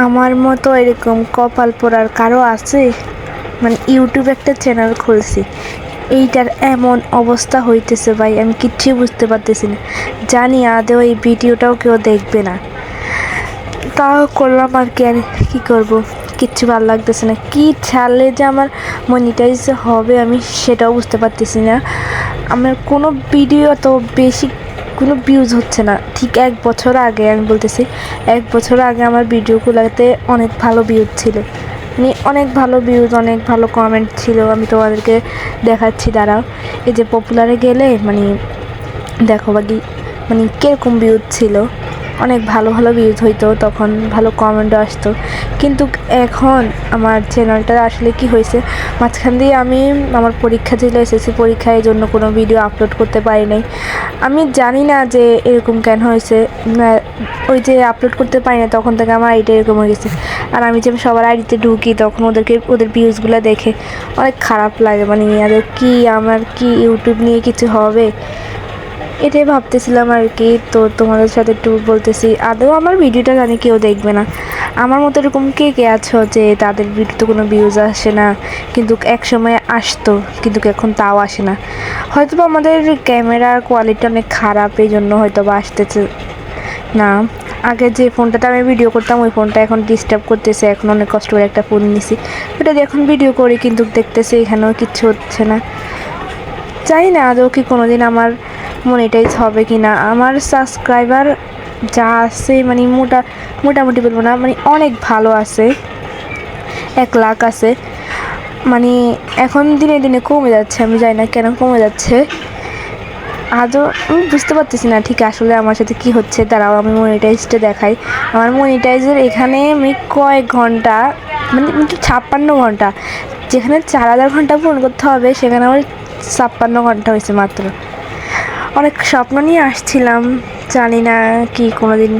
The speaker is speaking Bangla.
আমার মতো এরকম কপাল পোড়ার কারো আছে? মানে ইউটিউবে একটা চ্যানেল খুলছি, এইটার এমন অবস্থা হইতেছে ভাই, আমি কিচ্ছুই বুঝতে পারতেছি না। জানি আদৌ এই ভিডিওটাও কেউ দেখবে না, তাও করলাম আর কি। আর কী করবো, কিচ্ছু ভালো লাগতেছে না। কী ছাড়লে যে আমার মনিটাইজ হবে আমি সেটাও বুঝতে পারতেছি না। আমার কোনো ভিডিও তো বেশি কোনো ভিউজ হচ্ছে না। ঠিক 1 বছর আগে আমি বলতেছি, 1 বছর আগে আমার ভিডিওগুলোতে অনেক ভালো ভিউজ ছিল, মানে অনেক ভালো ভিউজ, অনেক ভালো কমেন্ট ছিল। আমি তোমাদেরকে দেখাচ্ছি, দাঁড়াও। এই যে পপুলারে গেলে মানে দেখো বাকি মানে কীরকম ভিউজ ছিল, অনেক ভালো ভালো ভিউজ হইতো, তখন ভালো কমেন্টও আসতো। কিন্তু এখন আমার চ্যানেলটা আসলে কি হয়েছে, মাঝখান দিয়ে আমি আমার পরীক্ষা ছিল, এসএসসি পরীক্ষা, এই জন্য কোনো ভিডিও আপলোড করতে পারি নাই। আমি জানি না যে এরকম কেন হয়েছে, ওই যে আপলোড করতে পারি না তখন থেকে আমার আইডিটা এরকম হয়ে গেছে। আর আমি যে সবার আইডিতে ঢুকি তখন ওদের ভিউজগুলো দেখে অনেক খারাপ লাগে, মানে আর কি আমার কি ইউটিউব নিয়ে কিছু হবে এটাই ভাবতেছিলাম আর কি। তো তোমাদের সাথে একটু বলতেছি, আদৌ আমার ভিডিওটা জানি কেউ দেখবে না। আমার মতো এরকম কে কে আছো যে তাদের ভিডিওতে কোনো ভিউজ আসে না, কিন্তু এক সময় আসতো কিন্তু এখন তাও আসে না? হয়তো বা আমাদের ক্যামেরার কোয়ালিটি অনেক খারাপ, এই জন্য হয়তো বা আসতেছে না। আগে যে ফোনটাতে আমি ভিডিও করতাম ওই ফোনটা এখন ডিস্টার্ব করতেছে, এখন অনেক কষ্ট করে একটা ফোন নিছি, ওটা দিয়ে এখন ভিডিও করি, কিন্তু দেখতেছি এখানেও কিচ্ছু হচ্ছে না। জানি না আদৌ কি কোনো দিন আমার মনিটাইজ হবে কি না। আমার সাবস্ক্রাইবার যা আছে মানে মোটামুটি বলবো না, মানে অনেক ভালো আছে, 1 লাখ আছে। মানে এখন দিনে দিনে কমে যাচ্ছে, আমি জানি না কেন কমে যাচ্ছে। আদৌ আমি বুঝতে পারতেছি না ঠিক আসলে আমার সাথে কি হচ্ছে। তারাও আমি মনিটাইজটা দেখাই, আমার মনিটাইজের এখানে আমি কয়েক ঘন্টা, মানে 56 ঘন্টা, যেখানে 4000 ঘন্টা পূরণ করতে হবে সেখানে আমার 56 ঘন্টা হয়েছে মাত্র। অনেক স্বপ্ন নিয়ে আসছিলাম, জানি না কি কোনো দিন